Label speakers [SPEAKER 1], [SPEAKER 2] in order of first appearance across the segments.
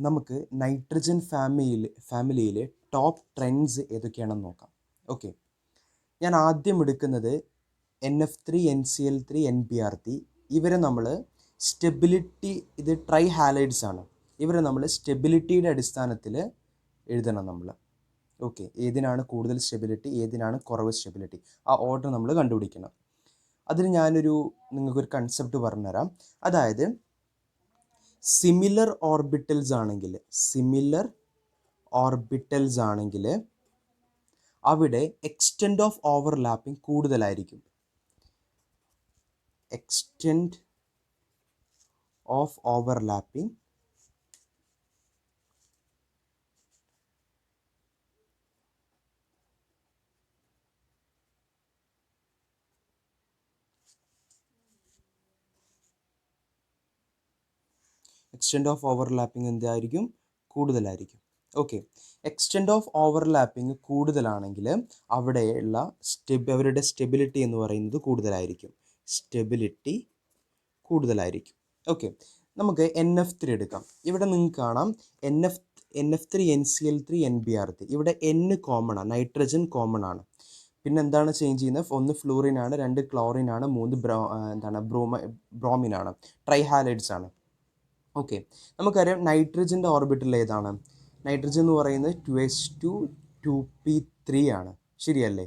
[SPEAKER 1] നമുക്ക് നൈട്രജൻ ഫാമിലിയിൽ top trends ഏതൊക്കെയാണെന്ന് നോക്കാം. ഓക്കെ, ഞാൻ ആദ്യം എടുക്കുന്നത് NF3 NCl3 NBr3. ഇവരെ നമ്മൾ സ്റ്റെബിലിറ്റി, ഇത് ട്രൈ ഹാലൈഡ്സ് ആണ്. ഇവരെ നമ്മൾ സ്റ്റെബിലിറ്റിയുടെ അടിസ്ഥാനത്തിൽ എഴുതണം നമ്മൾ. ഓക്കെ, ഏതിനാണ് കൂടുതൽ സ്റ്റെബിലിറ്റി, ഏതിനാണ് കുറവ് സ്റ്റെബിലിറ്റി, ആ ഓർഡർ നമ്മൾ കണ്ടുപിടിക്കണം. അതിന് നിങ്ങൾക്കൊരു കൺസെപ്റ്റ് പറഞ്ഞുതരാം. അതായത് സിമിലർ ഓർബിറ്റൽസ് ആണെങ്കിൽ അവിടെ എക്സ്റ്റെൻഡ് ഓഫ് ഓവർലാപ്പിംഗ് കൂടുതലായിരിക്കും. എക്സ്റ്റെൻഡ് ഓഫ് ഓവർലാപ്പിംഗ് എന്തായിരിക്കും? കൂടുതലായിരിക്കും. ഓക്കെ, എക്സ്റ്റെൻഡ് ഓഫ് ഓവർലാപ്പിംഗ് കൂടുതലാണെങ്കിൽ അവിടെയുള്ള അവരുടെ സ്റ്റെബിലിറ്റി എന്ന് പറയുന്നത് കൂടുതലായിരിക്കും. ഓക്കെ, നമുക്ക് NF3 എടുക്കാം. ഇവിടെ നിങ്ങൾക്ക് കാണാം NF3 NCl3 NBr3. ഇവിടെ N കോമൺ ആണ്, നൈട്രജൻ കോമൺ ആണ്. പിന്നെ എന്താണ് ചേഞ്ച് ചെയ്യുന്നത്? 1 ഫ്ലൂറിൻ ആണ്, 2 ക്ലോറിൻ ആണ്, 3 ബ്രോമിൻ ആണ്, ട്രൈഹാലൈഡ്സ് ആണ്. ഓക്കെ, നമുക്കറിയാം നൈട്രജൻ്റെ ഓർബിറ്റൽ ഏതാണ്? നൈട്രജൻ എന്ന് പറയുന്നത് 2s2 2p3 ആണ്, ശരിയല്ലേ?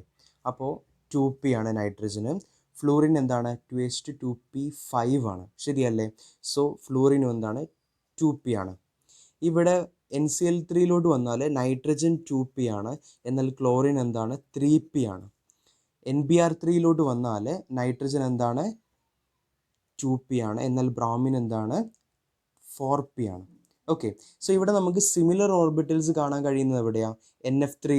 [SPEAKER 1] അപ്പോൾ 2p ആണ് നൈട്രജന്. ഫ്ലൂറിൻ എന്താണ്? 2s2 2p5 ആണ്, ശരിയല്ലേ? സോ ഫ്ലൂറിനും എന്താണ്? 2p ആണ്. ഇവിടെ NCl3 വന്നാൽ നൈട്രജൻ 2p ആണ്, എന്നാൽ ക്ലോറിൻ എന്താണ്? 3p ആണ്. NBr3 വന്നാൽ നൈട്രജൻ എന്താണ്? 2p ആണ്, എന്നാൽ ബ്രോമിൻ എന്താണ്? 4p ആണ്. ഓക്കെ, സോ ഇവിടെ നമുക്ക് സിമിലർ ഓർബിറ്റൽസ് കാണാൻ കഴിയുന്നത് എവിടെയാണ്? NF3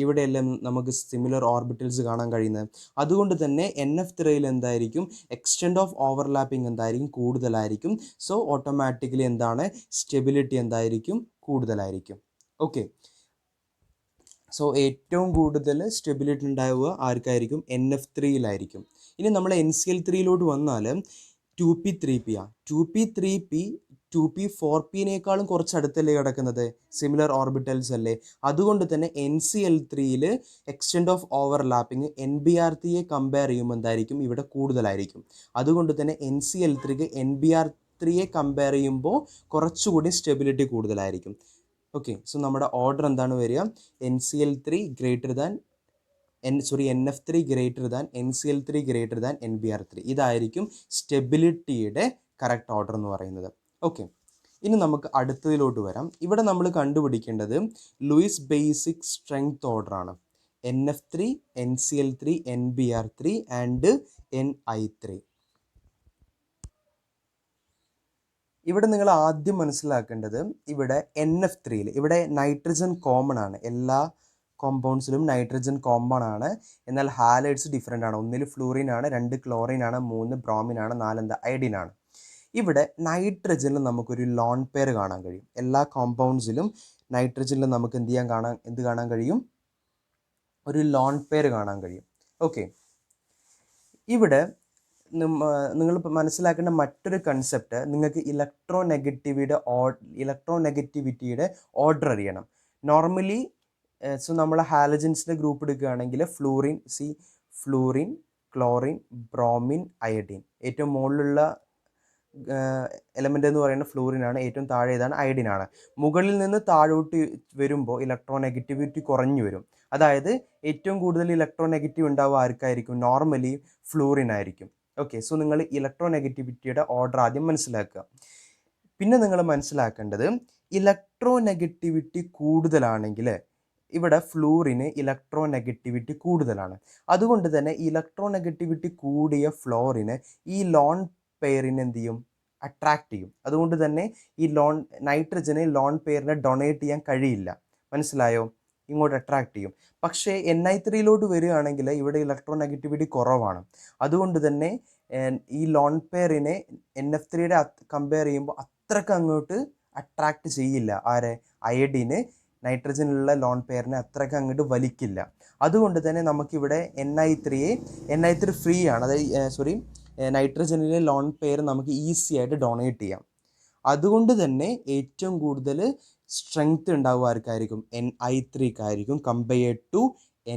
[SPEAKER 1] ഇവിടെയല്ലേ നമുക്ക് സിമിലർ ഓർബിറ്റൽസ് കാണാൻ കഴിയുന്നത്. അതുകൊണ്ട് തന്നെ NF3 എന്തായിരിക്കും? എക്സ്റ്റെൻഡ് ഓഫ് ഓവർലാപ്പിംഗ് എന്തായിരിക്കും? കൂടുതലായിരിക്കും. സോ ഓട്ടോമാറ്റിക്കലി എന്താണ്? സ്റ്റെബിലിറ്റി എന്തായിരിക്കും? കൂടുതലായിരിക്കും. ഓക്കെ, സോ ഏറ്റവും കൂടുതൽ സ്റ്റെബിലിറ്റി ഉണ്ടാവുക ആർക്കായിരിക്കും? NF3 ഇനി നമ്മൾ NCl3 വന്നാൽ 2p 3p ആണ്. 2p 3p 2p 4p കുറച്ച് അടുത്തല്ലേ കിടക്കുന്നത്? സിമിലർ ഓർബിറ്റൽസ് അല്ലേ? അതുകൊണ്ട് തന്നെ NCl3 extend of overlapping NBr3 compare ചെയ്യുമ്പോൾ എന്തായിരിക്കും? ഇവിടെ കൂടുതലായിരിക്കും. അതുകൊണ്ട് തന്നെ NCl3 NBr3 കമ്പയർ ചെയ്യുമ്പോൾ കുറച്ചുകൂടി സ്റ്റെബിലിറ്റി കൂടുതലായിരിക്കും. ഓക്കെ, സോ നമ്മുടെ ഓർഡർ എന്താണ് വരിക? NF3 greater than NCl3 greater than NBr3. ഇതായിരിക്കും സ്റ്റെബിലിറ്റിയുടെ കറക്റ്റ് ഓർഡർ എന്ന് പറയുന്നത്. ഓക്കെ, ഇനി നമുക്ക് അടുത്തതിലോട്ട് വരാം. ഇവിടെ നമ്മൾ കണ്ടുപിടിക്കേണ്ടത് ലൂയിസ് ബേസിക് സ്ട്രെങ്ത് ഓർഡർ ആണ്. NF3 NCl3 NBr3 and Ni3. ഇവിടെ നിങ്ങൾ ആദ്യം മനസ്സിലാക്കേണ്ടത്, ഇവിടെ NF3 ഇവിടെ നൈട്രജൻ കോമൺ ആണ്. എല്ലാ കോമ്പൗണ്ട്സിലും നൈട്രജൻ കോമൺ ആണ്, എന്നാൽ ഹാലൈഡ്സ് ഡിഫറെൻ്റ് ആണ്. 1 ഫ്ലൂറിൻ ആണ്, 2 ക്ലോറിൻ ആണ്, 3 ബ്രോമിൻ ആണ്, 4 അയഡിൻ ആണ്. ഇവിടെ നൈട്രജനിൽ നമുക്കൊരു ലോൺ പെയർ കാണാൻ കഴിയും. എല്ലാ കോമ്പൗണ്ട്സിലും നൈട്രജനിൽ നമുക്ക് എന്ത് കാണാൻ കഴിയും? ഒരു ലോൺ പെയർ കാണാൻ കഴിയും. ഓക്കെ, ഇവിടെ നിങ്ങൾ മനസ്സിലാക്കേണ്ട മറ്റൊരു കൺസെപ്റ്റ്, നിങ്ങൾക്ക് ഇലക്ട്രോനെഗറ്റിവിറ്റിയുടെ ഓർഡർ അറിയണം. നോർമലി സോ നമ്മൾ ഹാലജൻസിൻ്റെ ഗ്രൂപ്പ് എടുക്കുകയാണെങ്കിൽ ഫ്ലൂറിൻ, ക്ലോറിൻ, ബ്രോമിൻ, അയഡിൻ. ഏറ്റവും മുകളിലുള്ള എലമെൻ്റ് എന്ന് പറയുന്നത് ഫ്ലൂറിൻ ആണ്, ഏറ്റവും താഴെ ഏതാണ്? അയഡിൻ ആണ്. മുകളിൽ നിന്ന് താഴോട്ട് വരുമ്പോൾ ഇലക്ട്രോനെഗറ്റിവിറ്റി കുറഞ്ഞു വരും. അതായത് ഏറ്റവും കൂടുതൽ ഇലക്ട്രോനെഗറ്റീവ് ഉണ്ടാവുക ആർക്കായിരിക്കും? നോർമലി ഫ്ലൂറിൻ ആയിരിക്കും. ഓക്കെ, സോ നിങ്ങൾ ഇലക്ട്രോനെഗറ്റിവിറ്റിയുടെ ഓർഡർ ആദ്യം മനസ്സിലാക്കുക. പിന്നെ നിങ്ങൾ മനസ്സിലാക്കേണ്ടത്, ഇലക്ട്രോനെഗറ്റിവിറ്റി കൂടുതലാണെങ്കിൽ ഇവിടെ ഫ്ലൂറിന് ഇലക്ട്രോനെഗറ്റിവിറ്റി കൂടുതലാണ്. അതുകൊണ്ട് തന്നെ ഇലക്ട്രോനെഗറ്റിവിറ്റി കൂടിയ ഫ്ലോറിന് ഈ ലോൺ പെയറിനെ എന്ത് ചെയ്യും? അട്രാക്റ്റ് ചെയ്യും. അതുകൊണ്ട് തന്നെ ഈ നൈട്രജന് ലോൺ പെയറിനെ ഡൊണേറ്റ് ചെയ്യാൻ കഴിയില്ല. മനസ്സിലായോ? ഇങ്ങോട്ട് അട്രാക്റ്റ് ചെയ്യും. പക്ഷേ Ni3 വരികയാണെങ്കിൽ ഇവിടെ ഇലക്ട്രോനെഗറ്റിവിറ്റി കുറവാണ്. അതുകൊണ്ട് തന്നെ ഈ ലോൺ പെയറിനെ NF3 കമ്പയർ ചെയ്യുമ്പോൾ അത്രക്ക് അങ്ങോട്ട് അട്രാക്റ്റ് ചെയ്യില്ല. ആരെ? അയഡിന് നൈട്രജനിലുള്ള ലോൺ പെയറിനെ അത്രക്ക് അങ്ങോട്ട് വലിക്കില്ല. അതുകൊണ്ട് തന്നെ നമുക്കിവിടെ Ni3 ഫ്രീ ആണ്. അതായത് നൈട്രജനിലെ ലോൺ പെയർ നമുക്ക് ഈസി ആയിട്ട് ഡൊണേറ്റ് ചെയ്യാം. അതുകൊണ്ട് തന്നെ ഏറ്റവും കൂടുതൽ സ്ട്രെങ്ത് ഉണ്ടാവുക ആർക്കായിരിക്കും? Ni3ക്കായിരിക്കും compared to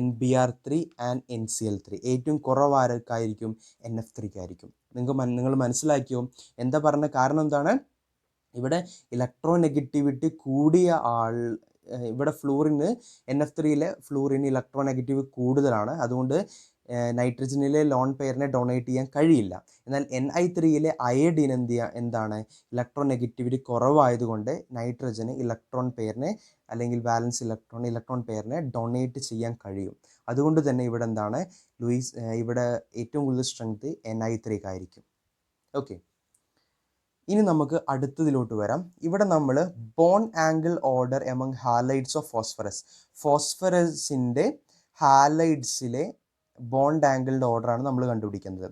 [SPEAKER 1] NBr3 and NCl3. ഏറ്റവും കുറവ് ആർക്കായിരിക്കും? NF3ക്കായിരിക്കും. നിങ്ങൾ മനസ്സിലാക്കിയോ എന്താ പറഞ്ഞ കാരണം? എന്താണ് ഇവിടെ ഇലക്ട്രോ നെഗറ്റിവിറ്റി കൂടിയ ആൾ, ഇവിടെ ഫ്ലൂറിന് NF3യിലെ ഫ്ലൂറിന് ഇലക്ട്രോ നെഗറ്റീവ് കൂടുതലാണ്. അതുകൊണ്ട് നൈട്രജനിലെ ലോൺ പെയറിനെ ഡൊണേറ്റ് ചെയ്യാൻ കഴിയില്ല. എന്നാൽ Ni3യിലെ അയഡിൻ എന്താണ് ഇലക്ട്രോൺ നെഗറ്റിവിറ്റി കുറവായതുകൊണ്ട് നൈട്രജന് ഇലക്ട്രോൺ പെയറിനെ അല്ലെങ്കിൽ ബാലൻസ് ഇലക്ട്രോൺ പെയറിനെ ഡൊണേറ്റ് ചെയ്യാൻ കഴിയും. അതുകൊണ്ട് തന്നെ ഇവിടെ എന്താണ് ഇവിടെ ഏറ്റവും കൂടുതൽ സ്ട്രെങ്ത് Ni3ക്കായിരിക്കും. ഓക്കെ, ഇനി നമുക്ക് അടുത്തതിലോട്ട് വരാം. ഇവിടെ നമ്മൾ bond angle order among halides of phosphorus, ഫോസ്ഫറസിൻ്റെ ഹാലൈഡ്സിലെ ബോണ്ട് ആംഗിളിൻ്റെ ഓർഡറാണ് നമ്മൾ കണ്ടുപിടിക്കുന്നത്.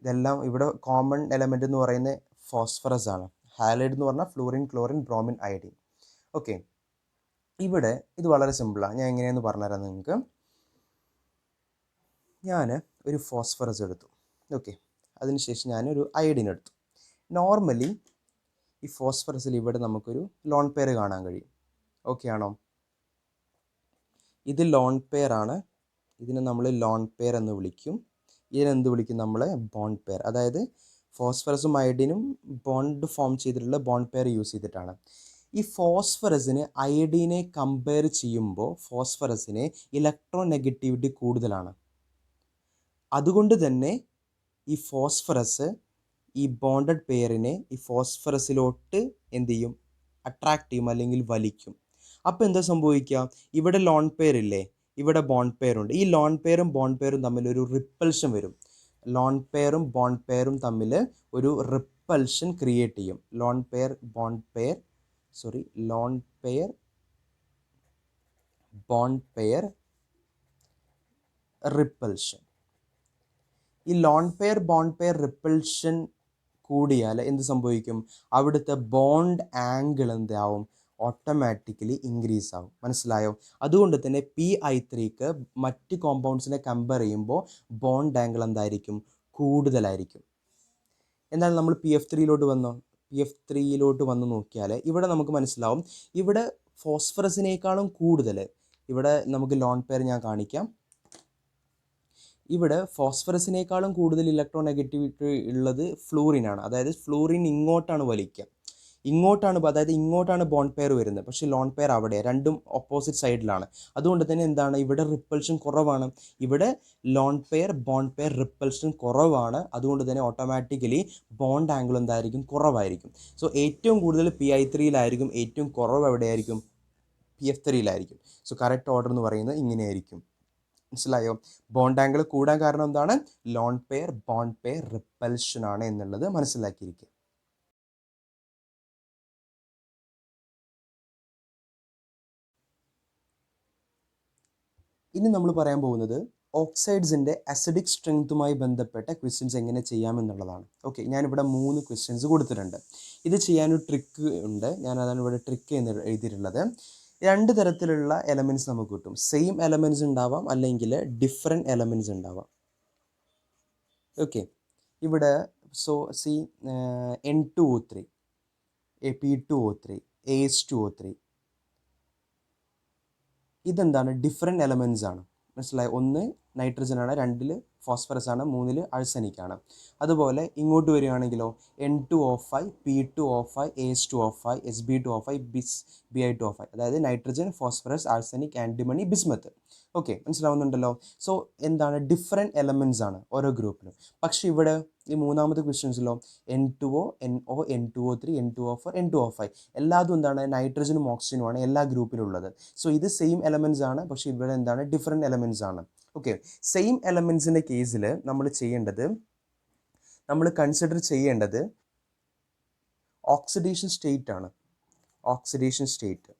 [SPEAKER 1] ഇതെല്ലാം ഇവിടെ കോമൺ എലമെൻ്റ് എന്ന് പറയുന്നത് ഫോസ്ഫറസ് ആണ്. ഹാലൈഡ് എന്ന് പറഞ്ഞാൽ fluorine, chlorine, bromine, iodine. Okay, ഇവിടെ ഇത് വളരെ സിമ്പിളാണ്. ഞാൻ എങ്ങനെയാണെന്ന് പറഞ്ഞുതരാം നിങ്ങൾക്ക്. ഞാൻ ഒരു ഫോസ്ഫറസ് എടുത്തു. ഓക്കെ, അതിനുശേഷം ഞാനൊരു അയഡിൻ എടുത്തു. നോർമലി ഈ ഫോസ്ഫറസിൽ ഇവിടെ നമുക്കൊരു ലോൺ പെയർ കാണാൻ കഴിയും. ഓക്കെ ആണോ? ഇത് ലോൺ പെയർ ആണ്. ഇതിനെ നമ്മൾ ലോൺ പെയർ എന്ന് വിളിക്കും. ഇതിനെന്ത് വിളിക്കും നമ്മൾ? Bond pair. അതായത് ഫോസ്ഫറസും അയഡിനും ബോണ്ട് ഫോം ചെയ്തിട്ടുള്ള ബോണ്ട് പെയർ യൂസ് ചെയ്തിട്ടാണ്. ഈ ഫോസ്ഫറസിന് അയഡിനെ കമ്പയർ ചെയ്യുമ്പോൾ ഫോസ്ഫറസിന് ഇലക്ട്രോ നെഗറ്റിവിറ്റി കൂടുതലാണ്. അതുകൊണ്ട് തന്നെ ഈ ഫോസ്ഫറസ് ഈ ബോണ്ടഡ് പെയറിനെ ഈ ഫോസ്ഫറസിലോട്ട് എന്ത് ചെയ്യും? അട്രാക്റ്റ് ചെയ്യും അല്ലെങ്കിൽ വലിക്കും. അപ്പോൾ എന്താ സംഭവിക്കുക? ഇവിടെ ലോൺ പെയർ ഇല്ലേ, ഇവിടെ ബോണ്ട് പെയർ ഉണ്ട്. ഈ ലോൺ പെയറും ബോണ്ട് പെയറും തമ്മിൽ ഒരു റിപ്പൽഷൻ വരും. ലോൺ പെയറും ബോണ്ട് പെയറും തമ്മിൽ ഒരു റിപ്പൽഷൻ ക്രിയേറ്റ് ചെയ്യും. Lone pair bond pair repulsion. ഈ lone pair bond pair repulsion കൂടിയാൽ എന്ത് സംഭവിക്കും? അവിടുത്തെ ബോണ്ട് ആംഗിൾ എന്താവും? ഓട്ടോമാറ്റിക്കലി ഇൻക്രീസ് ആവും. മനസ്സിലായോ? അതുകൊണ്ട് തന്നെ Pi3ക്ക് മറ്റ് കോമ്പൗണ്ട്സിനെ കമ്പയർ ചെയ്യുമ്പോൾ ബോണ്ട് ആംഗിൾ എന്തായിരിക്കും? കൂടുതലായിരിക്കും. എന്നാൽ നമ്മൾ PF3 വന്ന് നോക്കിയാൽ ഇവിടെ നമുക്ക് മനസ്സിലാവും, ഇവിടെ ഫോസ്ഫറസിനേക്കാളും കൂടുതൽ, ഇവിടെ നമുക്ക് ലോൺ പെയർ ഞാൻ കാണിക്കാം. ഇവിടെ ഫോസ്ഫറസിനേക്കാളും കൂടുതൽ ഇലക്ട്രോ നെഗറ്റിവിറ്റി ഉള്ളത് ഫ്ലൂറിനാണ്. അതായത് ഫ്ലൂറിൻ ഇങ്ങോട്ടാണ് വലിക്കുക, അതായത് ഇങ്ങോട്ടാണ് ബോണ്ട് പെയർ വരുന്നത്. പക്ഷേ ലോൺ പെയർ അവിടെ, രണ്ടും ഓപ്പോസിറ്റ് സൈഡിലാണ്. അതുകൊണ്ട് തന്നെ എന്താണ് ഇവിടെ റിപ്പൽഷൻ കുറവാണ്. ഇവിടെ loan pair bond pair repulsion കുറവാണ്. അതുകൊണ്ട് തന്നെ ഓട്ടോമാറ്റിക്കലി ബോണ്ട് ആംഗിൾ എന്തായിരിക്കും? കുറവായിരിക്കും. സോ ഏറ്റവും കൂടുതൽ Pi3യിലായിരിക്കും, ഏറ്റവും കുറവ് എവിടെയായിരിക്കും? PF3യിലായിരിക്കും. സോ കറക്റ്റ് ഓർഡർ എന്ന് പറയുന്നത് ഇങ്ങനെയായിരിക്കും. മനസ്സിലായോ? ബോണ്ട് ആംഗിൾ കൂടാൻ കാരണം എന്താണ്? Loan pair bond pair repulsion ആണ് എന്നുള്ളത് മനസ്സിലാക്കിയിരിക്കുക. ഇനി നമ്മൾ പറയാൻ പോകുന്നത് ഓക്സൈഡ്സിൻ്റെ അസിഡിക് സ്ട്രെങ്ത്തുമായി ബന്ധപ്പെട്ട ക്വസ്റ്റ്യൻസ് എങ്ങനെ ചെയ്യാമെന്നുള്ളതാണ്. ഓക്കെ, ഞാനിവിടെ 3 ക്വസ്റ്റ്യൻസ് കൊടുത്തിട്ടുണ്ട്. ഇത് ചെയ്യാനൊരു ട്രിക്ക് ഉണ്ട്. ഞാനതാണ് ഇവിടെ ട്രിക്ക് എന്ന് എഴുതിയിട്ടുള്ളത്. 2 തരത്തിലുള്ള എലമെൻറ്റ്സ് നമുക്ക് കിട്ടും. സെയിം എലമെൻറ്റ്സ് ഉണ്ടാവാം, അല്ലെങ്കിൽ ഡിഫറെൻറ്റ് എലമെൻറ്റ്സ് ഉണ്ടാവാം. ഓക്കെ, ഇവിടെ N2O3, P2O3, AS2O3 ഇതെന്താണ്? ഡിഫറെൻറ്റ് എലമെൻറ്റ്സ് ആണ്. മനസ്സിലായി? 1 നൈട്രജൻ ആണ്, 2 ഫോസ്ഫറസ് ആണ്, 3 ആഴ്സനിക് ആണ്. അതുപോലെ ഇങ്ങോട്ട് വരികയാണെങ്കിലോ N2O5, P2O5, AS2O5, Sb2O5, Bi2O5, അതായത് nitrogen, phosphorus, arsenic, antimony, bismuth. Okay, മനസ്സിലാവുന്നുണ്ടല്ലോ? സോ എന്താണ്? ഡിഫറെൻറ്റ് എലമെൻറ്റ്സ് ആണ് ഓരോ ഗ്രൂപ്പിലും. പക്ഷേ ഇവിടെ ഈ മൂന്നാമത്തെ ക്വസ്റ്റ്യൻസിലോ N2O, NO, N2O3, N2O4, N2O5 എല്ലാതും എന്താണ്? നൈട്രജനും ഓക്സിജനുമാണ് എല്ലാ ഗ്രൂപ്പിലുള്ളത്. സോ ഇത് സെയിം എലമെൻറ്റ്സ് ആണ്, പക്ഷേ ഇവിടെ എന്താണ്? ഡിഫറെൻറ്റ് എലമെൻറ്റ്സ് ആണ്. ഓക്കെ, സെയിം എലമെൻറ്റ്സിൻ്റെ കേസിൽ നമ്മൾ കൺസിഡർ ചെയ്യേണ്ടത് ഓക്സിഡേഷൻ സ്റ്റേറ്റ് ആണ്. ഓക്സിഡേഷൻ സ്റ്റേറ്റ്,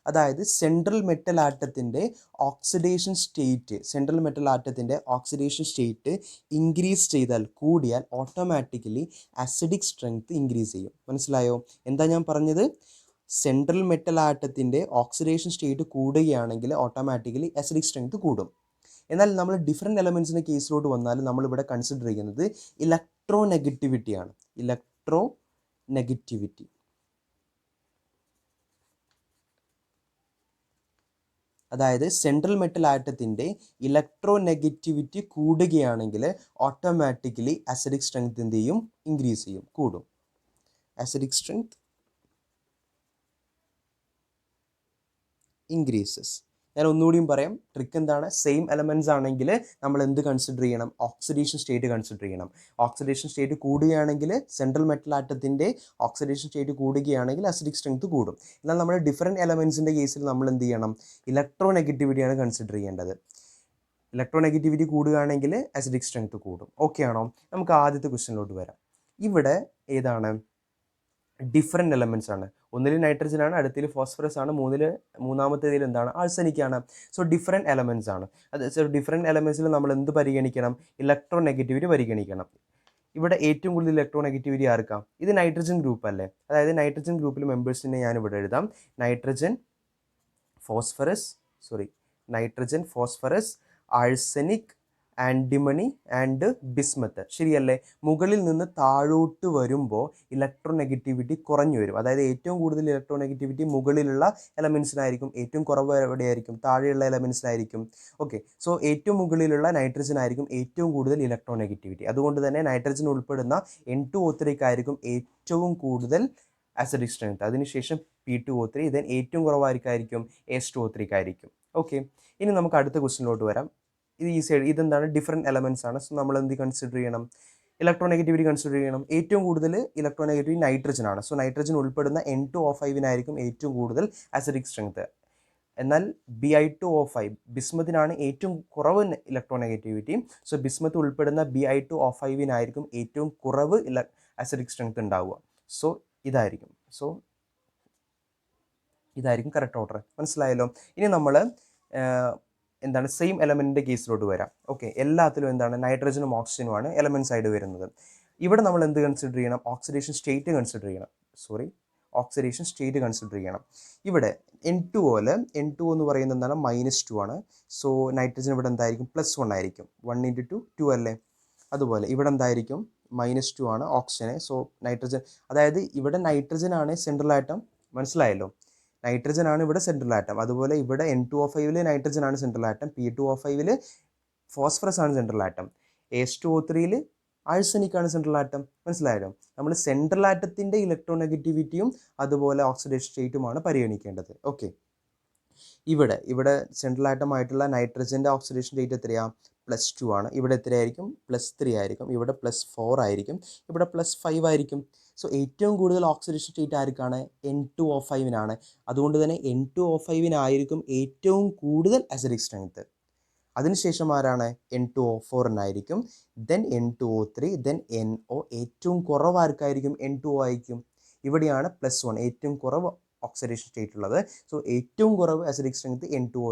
[SPEAKER 1] അതായത് സെൻട്രൽ മെറ്റൽ ആറ്റത്തിൻ്റെ ഓക്സിഡേഷൻ സ്റ്റേറ്റ് ഇൻക്രീസ് ചെയ്താൽ, കൂടിയാൽ ഓട്ടോമാറ്റിക്കലി അസിഡിക് സ്ട്രെങ്ത് ഇൻക്രീസ് ചെയ്യും. മനസ്സിലായോ എന്താ ഞാൻ പറഞ്ഞത്? സെൻട്രൽ മെറ്റൽ ആറ്റത്തിൻ്റെ ഓക്സിഡേഷൻ സ്റ്റേറ്റ് കൂടുകയാണെങ്കിൽ ഓട്ടോമാറ്റിക്കലി അസിഡിക് സ്ട്രെങ്ത് കൂടും. എന്നാൽ നമ്മൾ ഡിഫറെൻറ്റ് എലമെൻറ്റ്സിൻ്റെ കേസിലോട്ട് വന്നാൽ നമ്മളിവിടെ കൺസിഡർ ചെയ്യുന്നത് ഇലക്ട്രോ നെഗറ്റിവിറ്റിയാണ്. Electronegativity. അതായത് സെൻട്രൽ മെറ്റൽ ആറ്റത്തിൻ്റെ ഇലക്ട്രോ നെഗറ്റിവിറ്റി കൂടുകയാണെങ്കിൽ ഓട്ടോമാറ്റിക്കലി അസിഡിക് സ്ട്രെങ്ത് എന്ത് ചെയ്യും? ഇൻക്രീസ് ചെയ്യും, കൂടും. Acidic strength increases. ഞാൻ ഒന്നുകൂടിയും പറയാം, ട്രിക്ക് എന്താണ്? സെയിം എലമെൻറ്റ്സ് ആണെങ്കിൽ നമ്മൾ എന്ത് കൺസിഡർ ചെയ്യണം? ഓക്സിഡേഷൻ സ്റ്റേറ്റ് കൺസിഡർ ചെയ്യണം. ഓക്സിഡേഷൻ സ്റ്റേറ്റ് കൂടുകയാണെങ്കിൽ സെൻട്രൽ മെറ്റൽ ആറ്റത്തിൻ്റെ ഓക്സിഡേഷൻ സ്റ്റേറ്റ് കൂടുകയാണെങ്കിൽ അസിഡിക് സ്ട്രെങ്ത് കൂടും. എന്നാൽ നമ്മൾ ഡിഫറെൻറ്റ് എലമെൻറ്റ്സിൻ്റെ കേസിൽ നമ്മൾ എന്ത് ചെയ്യണം? ഇലക്ട്രോ നെഗറ്റിവിറ്റിയാണ് കൺസിഡർ ചെയ്യേണ്ടത്. ഇലക്ട്രോ നെഗറ്റിവിറ്റി കൂടുകയാണെങ്കിൽ അസിഡിക് സ്ട്രെങ്ത് കൂടും. ഓക്കെ ആണോ? നമുക്ക് ആദ്യത്തെ ക്വസ്റ്റ്യനിലോട്ട് വരാം. ഇവിടെ ഏതാണ്? ഡിഫറെൻറ്റ് എലമെൻറ്റ്സ് ആണ്. ഒന്നിൽ നൈട്രജൻ ആണ്, അടുത്തിൽ ഫോസ്ഫറസ് ആണ്, മൂന്നാമത്തേതിൽ എന്താണ്? ആഴ്സനിക്കാണ്. സോ ഡിഫറെൻറ്റ് എലമെൻറ്റ്സ് ആണ്. ഡിഫറെൻറ്റ് എലമെൻറ്റ്സിൽ നമ്മൾ എന്ത് പരിഗണിക്കണം? ഇലക്ട്രോ നെഗറ്റിവിറ്റി പരിഗണിക്കണം. ഇവിടെ ഏറ്റവും കൂടുതൽ ഇലക്ട്രോ നെഗറ്റിവിറ്റി ആർക്കാം? ഇത് നൈട്രജൻ ഗ്രൂപ്പ് അല്ലേ? അതായത് നൈട്രജൻ ഗ്രൂപ്പിൽ മെമ്പേഴ്സിനെ ഞാൻ ഇവിടെ എഴുതാം. Nitrogen, phosphorus, arsenic, antimony and bismuth. ശരിയല്ലേ? മുകളിൽ നിന്ന് താഴോട്ട് വരുമ്പോൾ ഇലക്ട്രോ നെഗറ്റിവിറ്റി കുറഞ്ഞു വരും. അതായത് ഏറ്റവും കൂടുതൽ ഇലക്ട്രോ നെഗറ്റിവിറ്റി മുകളിലുള്ള എലമെൻസിനായിരിക്കും, ഏറ്റവും കുറവ് എവിടെയായിരിക്കും? താഴെയുള്ള എലമെൻസിനായിരിക്കും. ഓക്കെ, സോ ഏറ്റവും മുകളിലുള്ള നൈട്രജൻ ആയിരിക്കും ഏറ്റവും കൂടുതൽ ഇലക്ട്രോ നെഗറ്റിവിറ്റി. അതുകൊണ്ട് തന്നെ നൈട്രജൻ ഉൾപ്പെടുന്ന N2O3 ആയിരിക്കും ഏറ്റവും കൂടുതൽ അസിഡിക് സ്ട്രെങ്ത്. അതിനുശേഷം P2O3, ദെൻ ഏറ്റവും കുറവായിരിക്കും H2O3 ആയിരിക്കും. ഓക്കെ, ഇനി നമുക്ക് അടുത്ത ക്വസ്റ്റ്യനിലോട്ട് വരാം. ഇത് ഈസി. ഇതെന്താണ്? ഡിഫറെൻറ്റ് എലമെൻറ്റ്സ് ആണ്. സോ നമ്മൾ എന്ത് കൺസിഡർ ചെയ്യണം? ഇലക്ട്രോ നെഗറ്റിവിറ്റി കൺസിഡർ ചെയ്യണം. ഏറ്റവും കൂടുതൽ ഇലക്ട്രോ നെഗറ്റിവിറ്റി നൈട്രജൻ ആണ്. സോ നൈട്രജൻ ഉൾപ്പെടുന്ന N2O5 ഏറ്റവും കൂടുതൽ അസിഡിക് സ്ട്രെങ്ത്. എന്നാൽ Bi2O5 ബിസ്മത്തിനാണ് ഏറ്റവും കുറവ് ഇലക്ട്രോ നെഗറ്റിവിറ്റി. സോ ബിസ്മത്ത് ഉൾപ്പെടുന്ന Bi2O5 ഏറ്റവും കുറവ് അസിഡിക് സ്ട്രെങ്ത് ഉണ്ടാവുക. സോ ഇതായിരിക്കും കറക്റ്റ് ഓർഡർ. മനസ്സിലായല്ലോ? ഇനി നമ്മൾ എന്താണ്? സെയിം എലമെൻറ്റിൻ്റെ കേസിലോട്ട് വരാം. ഓക്കെ, എല്ലാത്തിലും എന്താണ്? നൈട്രജനും ഓക്സിജനുമാണ് എലമെൻറ്റ്സ് ആയിട്ട് വരുന്നത്. ഇവിടെ നമ്മൾ എന്ത് കൺസിഡർ ചെയ്യണം? ഓക്സിഡേഷൻ സ്റ്റേറ്റ് കൺസിഡർ ചെയ്യണം. ഇവിടെ N2O എന്ന് പറയുന്നത് എന്താണ്? -2 ആണ്. സോ നൈട്രജൻ ഇവിടെ എന്തായിരിക്കും? +1 ആയിരിക്കും. 1 × 2 2 അല്ലേ? അതുപോലെ ഇവിടെ എന്തായിരിക്കും? -2 ആണ് ഓക്സിജന്. സോ നൈട്രജൻ, അതായത് ഇവിടെ നൈട്രജൻ ആണ് സെൻട്രൽ ആറ്റം. മനസ്സിലായല്ലോ? നൈട്രജൻ ആണ് ഇവിടെ സെൻട്രൽ ആറ്റം. അതുപോലെ ഇവിടെ N2O5 നൈട്രജൻ ആണ് സെൻട്രൽ ആറ്റം. P2O5 ഫോസ്ഫറസ് ആണ് സെൻട്രൽ ആറ്റം. H2O3 ആഴ്സനിക് ആണ് സെൻട്രൽ ആറ്റം. മനസ്സിലായല്ലോ? നമ്മൾ സെൻട്രൽ ആറ്റത്തിൻ്റെ ഇലക്ട്രോ നെഗറ്റിവിറ്റിയും അതുപോലെ ഓക്സിഡേഷൻ സ്റ്റേറ്റുമാണ് പരിഗണിക്കേണ്ടത്. ഓക്കെ, ഇവിടെ സെൻട്രൽ ആറ്റം ആയിട്ടുള്ള നൈട്രജൻ്റെ ഓക്സിഡേഷൻ സ്റ്റേറ്റ് എത്രയാണ്? +2 ആണ്. ഇവിടെ എത്രയായിരിക്കും? +3 ആയിരിക്കും. ഇവിടെ +4 ആയിരിക്കും. ഇവിടെ +5 ആയിരിക്കും. സോ ഏറ്റവും കൂടുതൽ ഓക്സിഡേഷൻ സ്റ്റേറ്റ് ആർക്കാണ്? N2O5 അതുകൊണ്ട് തന്നെ N2O5 ഏറ്റവും കൂടുതൽ അസിഡിക് സ്ട്രെങ്ത്. അതിനുശേഷം ആരാണ്? N2O4 then N2O3, then NO. ഏറ്റവും കുറവ് ആർക്കായിരിക്കും? N2O ആയിരിക്കും. ഇവിടെയാണ് +1 ഏറ്റവും കുറവ് ഓക്സിഡേഷൻ സ്റ്റേറ്റ് ഉള്ളത്. സോ ഏറ്റവും കുറവ് അസിഡിക് സ്ട്രെങ്ത് N2O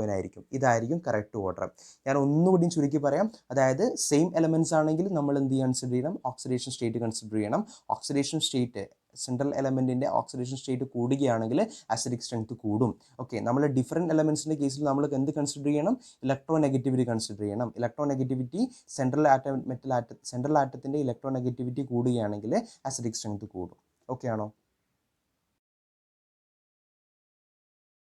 [SPEAKER 1] ഇതായിരിക്കും കറക്റ്റ് ഓർഡർ. ഞാൻ ഒന്നുകൂടി ചുരുക്കി പറയാം. അതായത് സെയിം എലമെൻറ്റ്സ് ആണെങ്കിൽ നമ്മൾ എന്ത് കൺസിഡർ ചെയ്യണം? ഓക്സിഡേഷൻ സ്റ്റേറ്റ് കൺസിഡർ ചെയ്യണം. ഓക്സിഡേഷൻ സ്റ്റേറ്റ് സെൻട്രൽ എലമെൻറ്റിൻ്റെ ഓക്സിഡേഷൻ സ്റ്റേറ്റ് കൂടുകയാണെങ്കിൽ അസിഡിക് സ്ട്രെങ്ത് കൂടും. ഓക്കെ, നമ്മൾ ഡിഫറെൻറ്റ് എലമെൻറ്റ്സിൻ്റെ കേസിൽ നമ്മൾ എന്ത് കൺസിഡർ ചെയ്യണം? ഇലക്ട്രോ നെഗറ്റിവിറ്റി കൺസിഡർ ചെയ്യണം. ഇലക്ട്രോ നെഗറ്റിവിറ്റി സെൻട്രൽ ആറ്റത്തിൻ്റെ ഇലക്ട്രോ നെഗറ്റിവിറ്റി കൂടുകയാണെങ്കിൽ അസിഡിക് സ്ട്രെങ്ത് കൂടും. ഓക്കെ ആണോ?